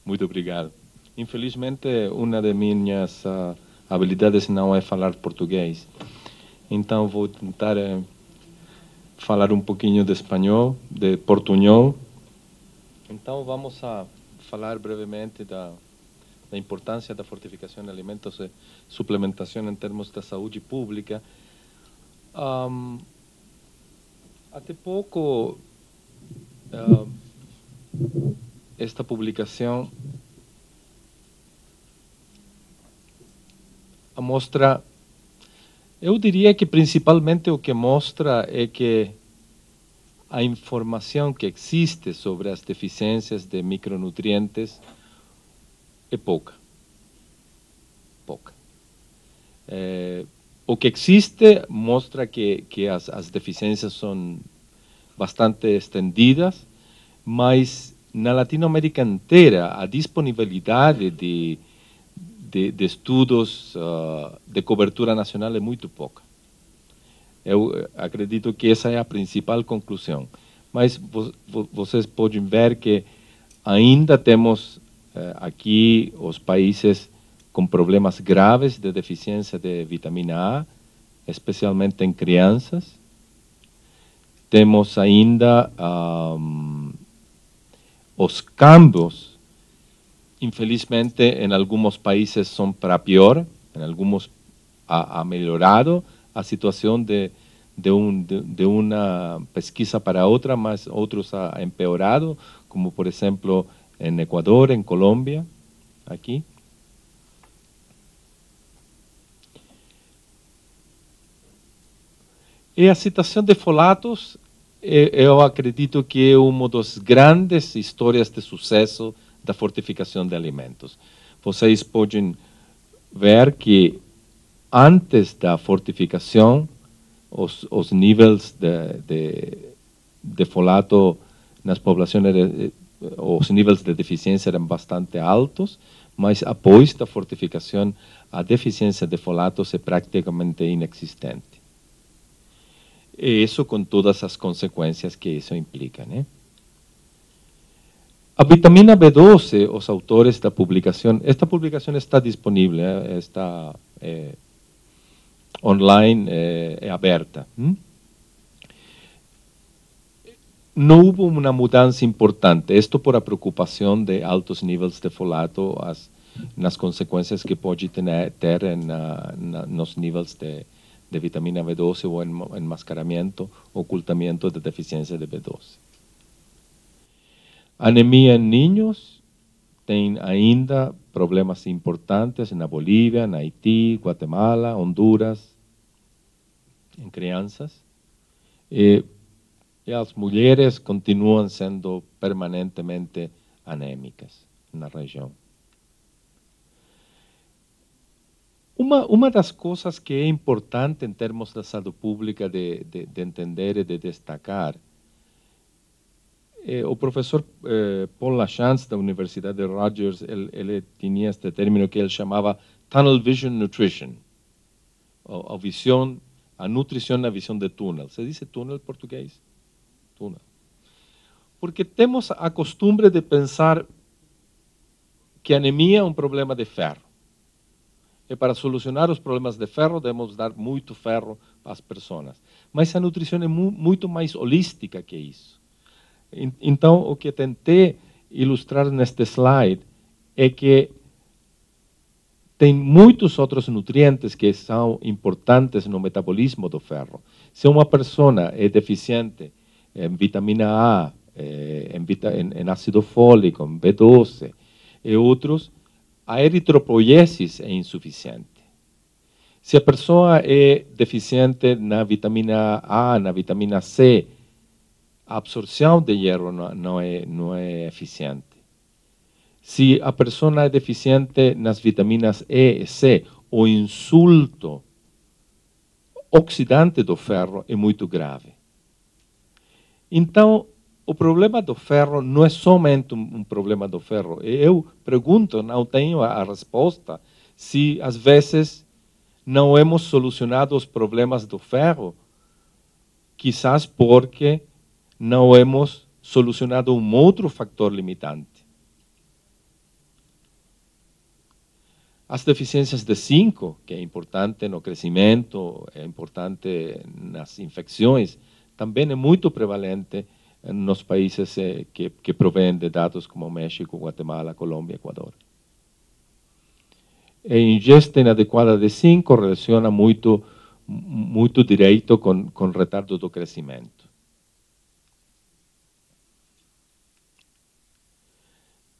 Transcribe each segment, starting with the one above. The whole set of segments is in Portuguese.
Muito obrigado. Infelizmente, uma das minhas habilidades não é falar português. Então, vou tentar falar um pouquinho de espanhol, de portunhol. Então, vamos a falar brevemente da importância da fortificação de alimentos e suplementação em termos da saúde pública. Até pouco, esta publicação mostra, eu diria que principalmente o que mostra é que a informação que existe sobre as deficiências de micronutrientes é pouca. O que existe mostra que as deficiências são bastante estendidas, mas na Latinoamérica inteira a disponibilidade de estudos de cobertura nacional é muito pouca. Eu acredito que essa é a principal conclusão. Mas vocês podem ver que ainda temos aqui os países com problemas graves de deficiência de vitamina A, especialmente em crianças. Temos ainda os câmbios, infelizmente, em alguns países são para pior, em alguns ha melhorado a situação de uma pesquisa para outra, mas outros ha empeorado, como por exemplo em Equador, em Colômbia, aqui. E a citação de folatos, eu acredito que é uma das grandes histórias de sucesso da fortificação de alimentos. Vocês podem ver que antes da fortificação, os níveis de folato nas populações, os níveis de deficiência eram bastante altos, mas após da fortificação, a deficiência de folatos é praticamente inexistente. E isso com todas as consequências que isso implica, né? A vitamina B12, os autores da publicação, esta publicação está disponível, está online, é aberta. Não houve uma mudança importante, isto por a preocupação de altos níveis de folato, nas consequências que pode ter nos níveis de vitamina B12 ou enmascaramento, ocultamento de deficiência de B12. Anemia em ninhos tem ainda problemas importantes na Bolívia, na Haiti, Guatemala, Honduras, em crianças. E as mulheres continuam sendo permanentemente anêmicas na região. Uma das coisas que é importante em termos da saúde pública de entender e de destacar, o professor Paul Lachance, da Universidade de Rutgers, ele tinha este término que ele chamava Tunnel Vision Nutrition, a nutrição na visão de túnel. Se diz túnel em português? Túnel. Porque temos a costumbre de pensar que a anemia é um problema de ferro. E para solucionar os problemas de ferro, devemos dar muito ferro às pessoas. Mas a nutrição é muito mais holística que isso. Então, o que tentei ilustrar neste slide é que tem muitos outros nutrientes que são importantes no metabolismo do ferro. Se uma pessoa é deficiente em vitamina A, em ácido fólico, em B12 e outros, a eritropoiesis é insuficiente. Se a pessoa é deficiente na vitamina A, na vitamina C, a absorção de hierro não é eficiente. Se a pessoa é deficiente nas vitaminas E e C, o insulto oxidante do ferro é muito grave. Então, o problema do ferro não é somente um problema do ferro. Eu pergunto, não tenho a resposta, se às vezes não hemos solucionado os problemas do ferro, quizás porque não hemos solucionado um outro fator limitante. As deficiências de zinco, que é importante no crescimento, é importante nas infecções, também é muito prevalente nos países que provêm de dados como México, Guatemala, Colômbia, Equador. A ingesta inadequada de zinco relaciona muito direito com retardo do crescimento.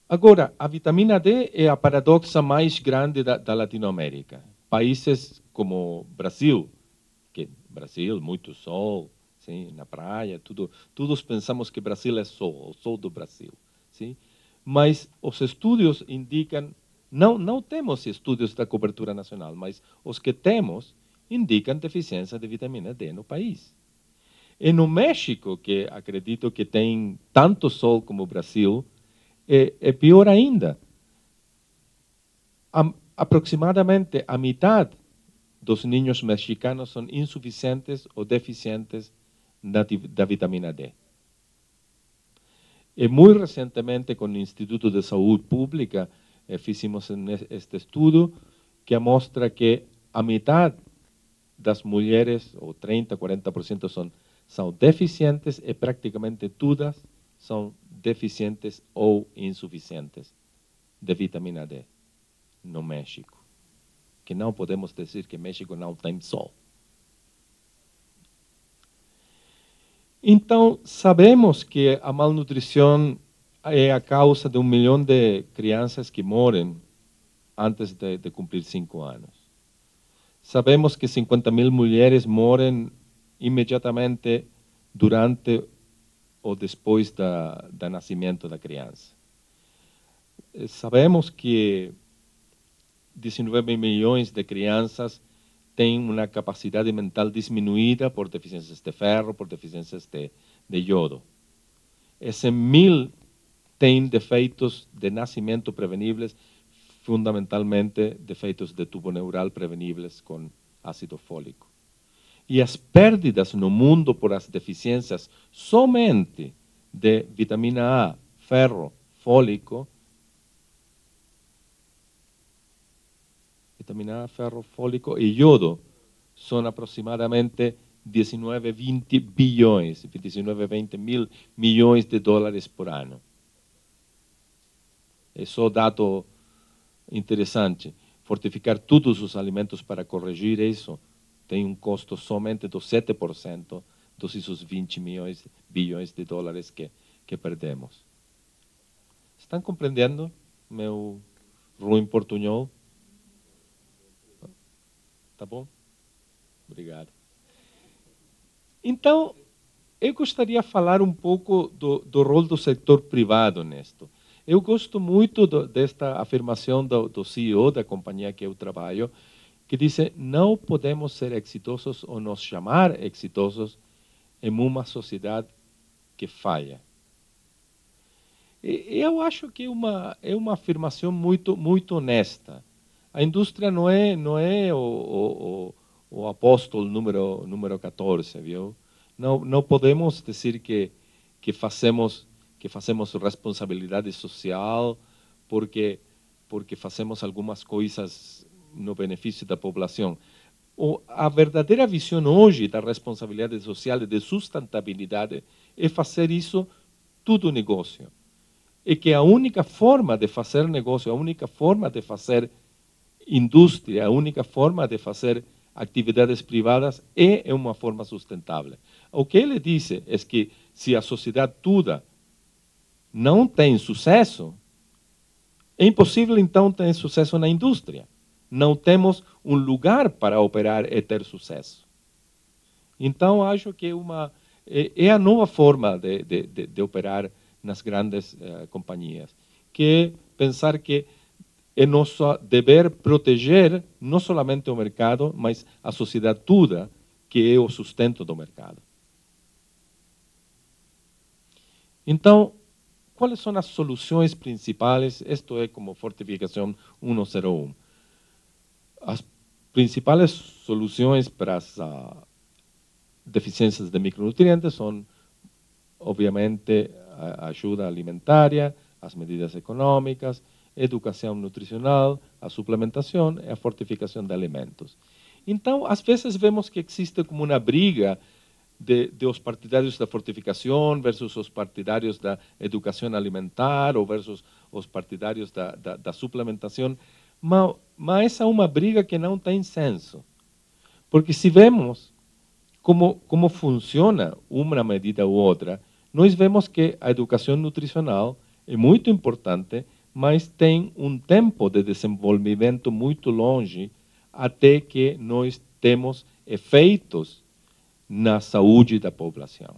Agora, a vitamina D é a paradoxa mais grande da Latinoamérica. Países como Brasil, muito sol, sim, na praia, todos pensamos que Brasil é sol, o sol do Brasil, sim? Mas os estudos indicam, não temos estudos da cobertura nacional, mas os que temos indicam deficiência de vitamina D no país. E no México, que acredito que tem tanto sol como o Brasil, é pior ainda. Aproximadamente a metade dos niños mexicanos são insuficientes ou deficientes da vitamina D. E muito recentemente, com o Instituto de Saúde Pública, fizemos este estudo que mostra que a metade das mulheres, ou 30%, 40%, são deficientes e praticamente todas são deficientes ou insuficientes de vitamina D no México. Que não podemos dizer que México não tem sol. Então, sabemos que a malnutrição é a causa de 1 milhão de crianças que morrem antes de cumprir 5 anos. Sabemos que 50.000 mulheres morrem imediatamente durante ou depois do nascimento da criança. Sabemos que 19 milhões de crianças têm uma capacidade mental diminuída por deficiências de ferro, por deficiências de iodo. Esse 1.000 têm defeitos de nascimento preveníveis, fundamentalmente defeitos de tubo neural preveníveis com ácido fólico. E as perdas no mundo por as deficiências somente de vitamina A, ferro, fólico, vitamina A, ferro, fólico e iodo são aproximadamente 19, 20 bilhões, 19, 20 mil milhões de dólares por ano. É só dado interessante. Fortificar todos os alimentos para corrigir isso tem um custo somente dos 7% dos 20 bilhões de dólares que perdemos. Estão compreendendo meu ruim portunhol? Tá bom? Obrigado. Então, eu gostaria de falar um pouco do rol do setor privado nisto. Eu gosto muito desta afirmação do CEO da companhia que eu trabalho, que diz: não podemos ser exitosos ou nos chamar exitosos em uma sociedade que falha. E eu acho que é uma afirmação muito honesta. A indústria não é o apóstolo número 14, viu? Não podemos dizer que fazemos responsabilidade social porque fazemos algumas coisas no benefício da população. A verdadeira visão hoje da responsabilidade social e de sustentabilidade é fazer isso tudo negócio. E que a única forma de fazer negócio, a única forma de fazer indústria, a única forma de fazer atividades privadas é uma forma sustentável. O que ele diz é que se a sociedade toda não tem sucesso, é impossível então ter sucesso na indústria. Não temos um lugar para operar e ter sucesso. Então, acho que é a nova forma de operar nas grandes companhias, que é pensar que é nosso dever proteger não somente o mercado, mas a sociedade toda, que é o sustento do mercado. Então, quais são as soluções principais? Isto é como fortificação 101. As principais soluções para as deficiências de micronutrientes são, obviamente, a ajuda alimentária, as medidas econômicas, educação nutricional, a suplementação e a fortificação de alimentos. Então, às vezes vemos que existe como uma briga de os partidários da fortificação versus os partidários da educação alimentar ou versus os partidários da suplementação, mas é uma briga que não tem senso. Porque se vemos como funciona uma medida ou outra, nós vemos que a educação nutricional é muito importante, mas tem um tempo de desenvolvimento muito longe até que nós temos efeitos na saúde da população.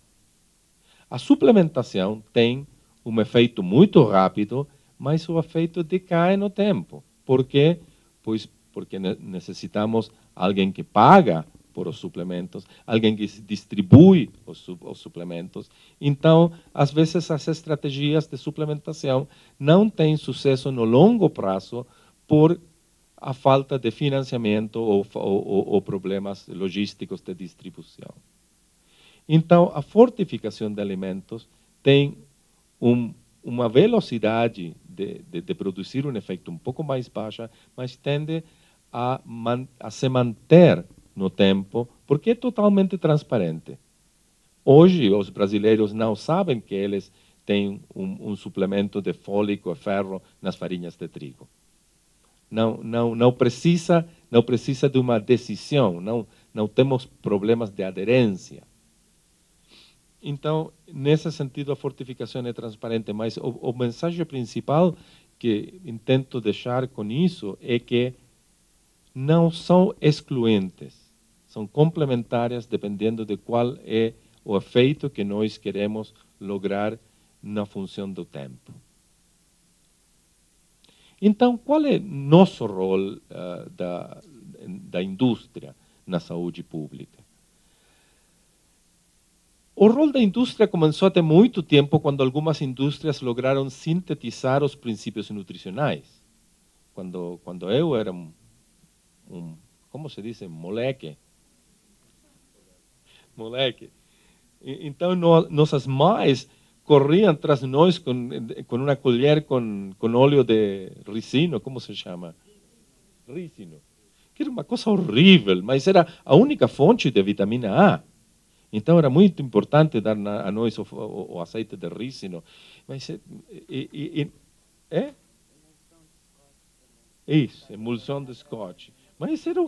A suplementação tem um efeito muito rápido, mas o efeito decai no tempo. Por quê? Pois porque necessitamos alguém que paga por os suplementos, alguém que distribui os suplementos. Então, às vezes, as estratégias de suplementação não têm sucesso no longo prazo por a falta de financiamento ou problemas logísticos de distribuição. Então, a fortificação de alimentos tem uma velocidade de produzir um efeito um pouco mais baixa, mas tende a se manter no tempo, porque é totalmente transparente. Hoje, os brasileiros não sabem que eles têm um suplemento de fólico e ferro nas farinhas de trigo. Não precisa de uma decisão, não temos problemas de aderência. Então, nesse sentido, a fortificação é transparente, mas o mensagem principal que intento deixar com isso é que não são excluentes, são complementares dependendo de qual é o efeito que nós queremos lograr na função do tempo. Então, qual é nosso rol da indústria na saúde pública? O rol da indústria começou há muito tempo, quando algumas indústrias lograram sintetizar os princípios nutricionais. Quando eu era como se diz, moleque. Então, nossas mães corriam atrás de nós com uma colher com óleo de ricino, como se chama? Ricino. Que era uma coisa horrível, mas era a única fonte de vitamina A. Então, era muito importante dar a nós o azeite de ricino. Mas, isso, emulsão de Scotch. Mas era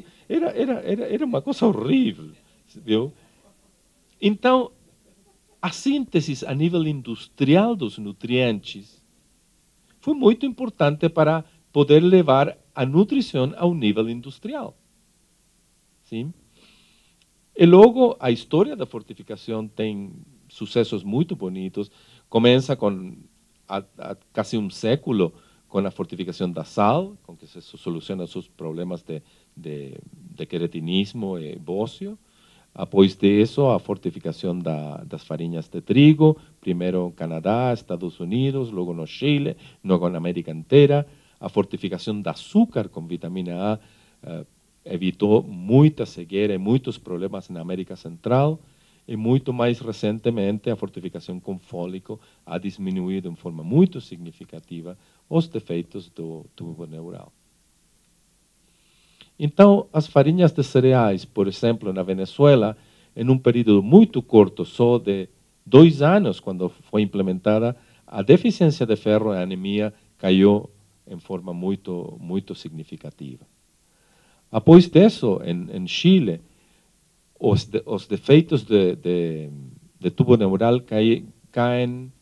uma coisa horrível, viu? Então, a síntese a nível industrial dos nutrientes foi muito importante para poder levar a nutrição ao nível industrial. Sim? E logo, a história da fortificação tem sucessos muito bonitos. Começa há quase um século com a fortificação da sal, com que se solucionam os problemas de queratinismo e bócio. Após disso, a fortificação das farinhas de trigo, primeiro no Canadá, Estados Unidos, logo no Chile, logo na América inteira. A fortificação do açúcar com vitamina A evitou muita cegueira e muitos problemas na América Central. E muito mais recentemente, a fortificação com fólico ha diminuído de forma muito significativa os defeitos do tubo neural. Então, as farinhas de cereais, por exemplo, na Venezuela, em um período muito curto, só de 2 anos, quando foi implementada, a deficiência de ferro e a anemia caiu em forma muito significativa. Após disso, em Chile, os defeitos de tubo neural caem,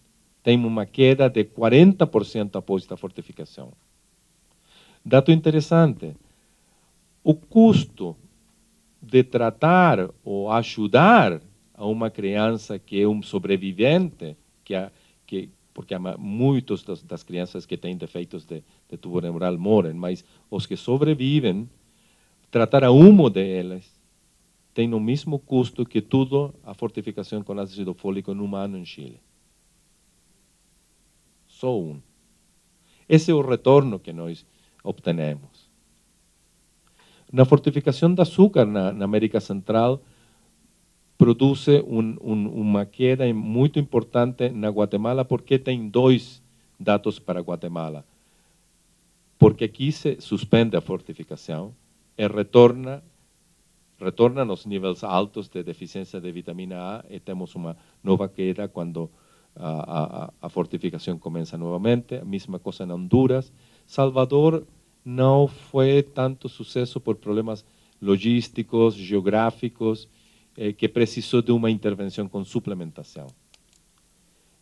tem uma queda de 40% após a fortificação. Dato interessante, o custo de tratar ou ajudar a uma criança que é um sobrevivente, porque muitas das crianças que têm defeitos de tubo neural morrem, mas os que sobrevivem, tratar a uma delas tem o mesmo custo que tudo a fortificação com ácido fólico em humano em Chile. Só um. Esse é o retorno que nós obtenemos. Na fortificação de açúcar na América Central, produz uma queda muito importante na Guatemala, porque tem 2 dados para Guatemala. porque aqui se suspende a fortificação e retorna aos níveis altos de deficiência de vitamina A e temos uma nova queda quando a fortificação começa novamente. A mesma coisa em Honduras. Salvador não foi tanto sucesso por problemas logísticos, geográficos, que precisou de uma intervenção com suplementação.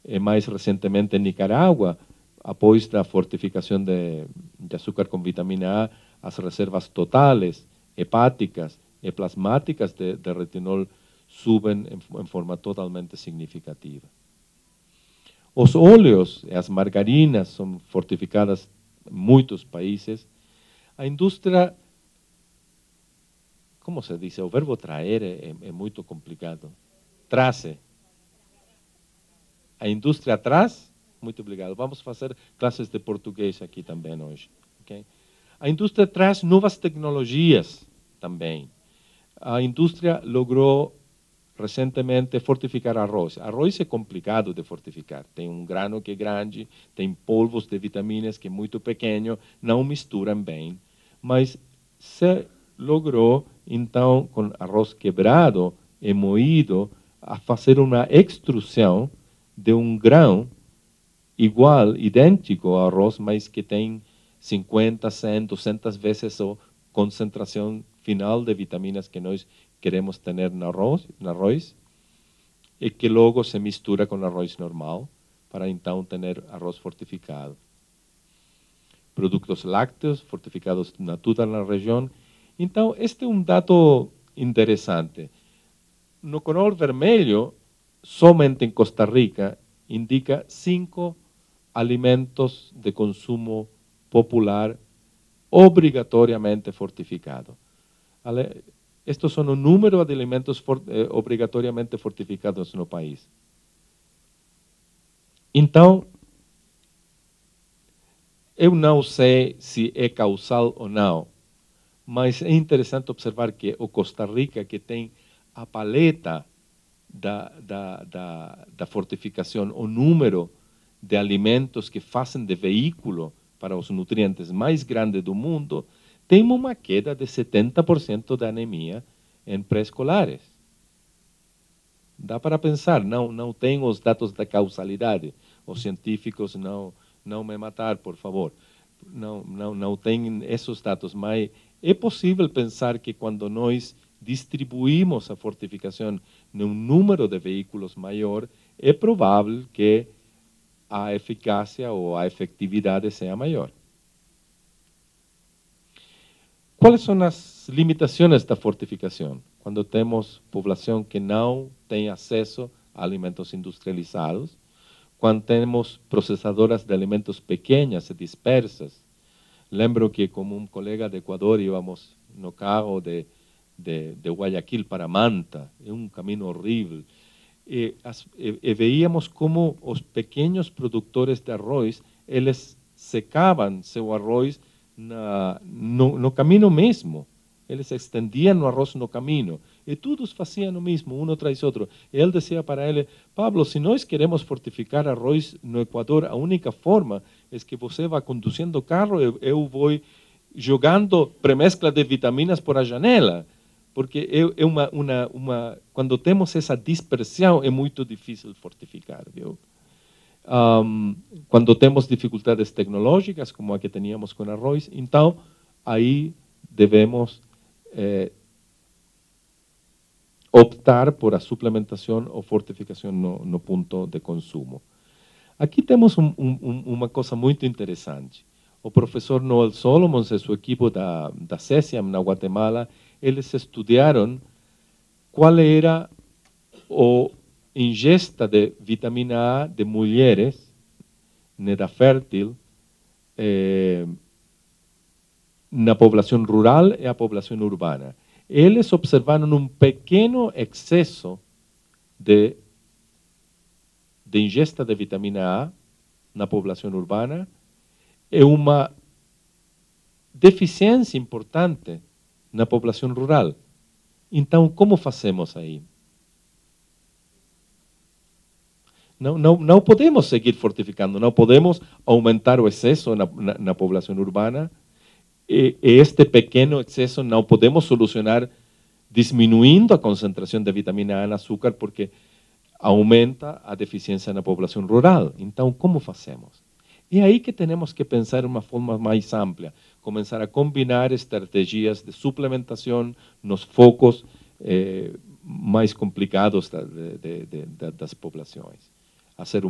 E mais recentemente em Nicarágua, após a fortificação de açúcar com vitamina A, as reservas totais, hepáticas e plasmáticas de retinol subem em forma totalmente significativa. Os óleos e as margarinas são fortificadas em muitos países. A indústria, como se diz? O verbo traer é muito complicado. Traze. A indústria traz? Muito obrigado. Vamos fazer classes de português aqui também hoje. Okay? A indústria traz novas tecnologias também. A indústria logrou recentemente fortificar arroz. Arroz é complicado de fortificar. Tem um grano que é grande, tem polvos de vitaminas que é muito pequeno, não misturam bem. Mas se logrou, então, com arroz quebrado e moído, a fazer uma extrusão de um grão igual, idêntico ao arroz, mas que tem 50, 100, 200 vezes a concentração final de vitaminas que nós queremos ter no arroz, e que logo se mistura com arroz normal, para então ter arroz fortificado. Produtos lácteos fortificados na toda a região. Então, este é um dado interessante. No color vermelho, somente em Costa Rica, indica 5 alimentos de consumo popular obrigatoriamente fortificados. Estes são o número de alimentos obrigatoriamente fortificados no país. Então, eu não sei se é causal ou não, mas é interessante observar que o Costa Rica, que tem a paleta da fortificação, o número de alimentos que fazem de veículo para os nutrientes mais grande do mundo, tem uma queda de 70% da anemia em pré-escolares. Dá para pensar, não tem os dados da causalidade. Os científicos não me matar, por favor. Não tem esses dados, mas é possível pensar que quando nós distribuímos a fortificação num número de veículos maior, é provável que a eficácia ou a efetividade seja maior. Quais são as limitações da fortificação? Quando temos população que não tem acesso a alimentos industrializados, quando temos processadoras de alimentos pequenas e dispersas. Lembro que, como um colega de Equador, íamos no carro de Guayaquil para Manta, é um caminho horrível, e veíamos como os pequenos produtores de arroz, eles secavam seu arroz no caminho mesmo. Eles estendiam o arroz no caminho. E todos faziam o mesmo, um atrás do outro. E ele dizia para ele: Pablo, se nós queremos fortificar arroz no Equador, a única forma é que você vá conduzindo o carro e eu vou jogando premescla de vitaminas por a janela. Porque quando temos essa dispersão, é muito difícil fortificar, viu? Quando temos dificuldades tecnológicas, como a que teníamos com arroz, então aí devemos optar por a suplementação ou fortificação no ponto de consumo. Aqui temos uma coisa muito interessante. O professor Noel Solomons e sua equipe da CESIAM na Guatemala, eles estudaram qual era a ingesta de vitamina A de mulheres na idade fértil na população rural e a população urbana. Eles observaram um pequeno excesso de ingesta de vitamina A na população urbana e uma deficiência importante na população rural. Então, como fazemos aí? Não podemos seguir fortificando, não podemos aumentar o excesso na população urbana. Este pequeno excesso não podemos solucionar diminuindo a concentração de vitamina A no açúcar, porque aumenta a deficiência na população rural. Então, como fazemos? É aí que temos que pensar de uma forma mais ampla, começar a combinar estratégias de suplementação nos focos mais complicados das populações. Fazer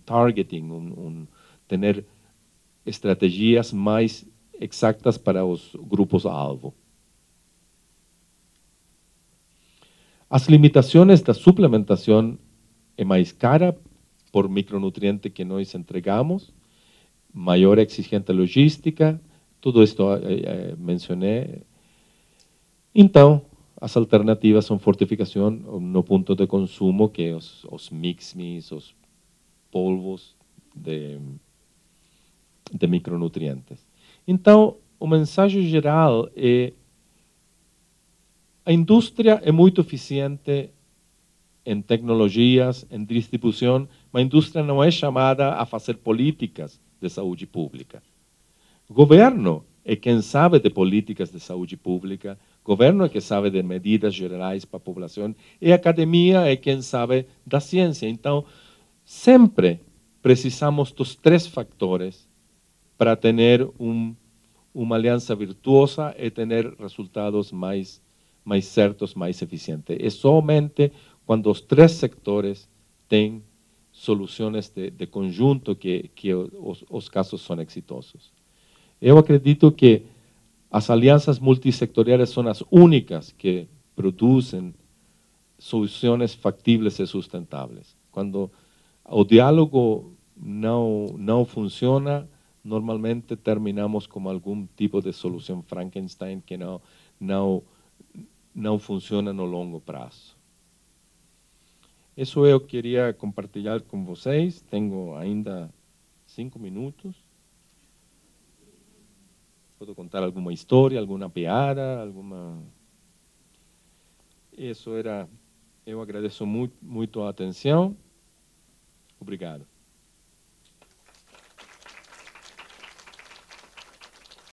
targeting, ter estratégias mais exatas para os grupos-alvo. As limitações da suplementação é mais cara por micronutriente que nós entregamos, maior exigência logística, tudo isto mencionei. Então, as alternativas são fortificação no ponto de consumo, que é os mix-mis, os polvos de micronutrientes. Então, o mensagem geral é: a indústria é muito eficiente em tecnologias, em distribuição, mas a indústria não é chamada a fazer políticas de saúde pública. O governo é quem sabe de políticas de saúde pública, o governo é quem sabe de medidas gerais para a população, e a academia é quem sabe da ciência. Então, sempre precisamos dos três fatores para ter uma aliança virtuosa e ter resultados mais certos, mais eficientes. É somente quando os três sectores têm soluções de conjunto que os casos são exitosos. Eu acredito que as alianças multissectoriais são as únicas que produzem soluções factíveis e sustentáveis. Quando o diálogo não funciona, normalmente terminamos com algum tipo de solução Frankenstein que não funciona no longo prazo. Isso eu queria compartilhar com vocês. Tenho ainda 5 minutos. Posso contar alguma história, alguma piada, alguma... Isso era... Eu agradeço muito a atenção. Obrigado.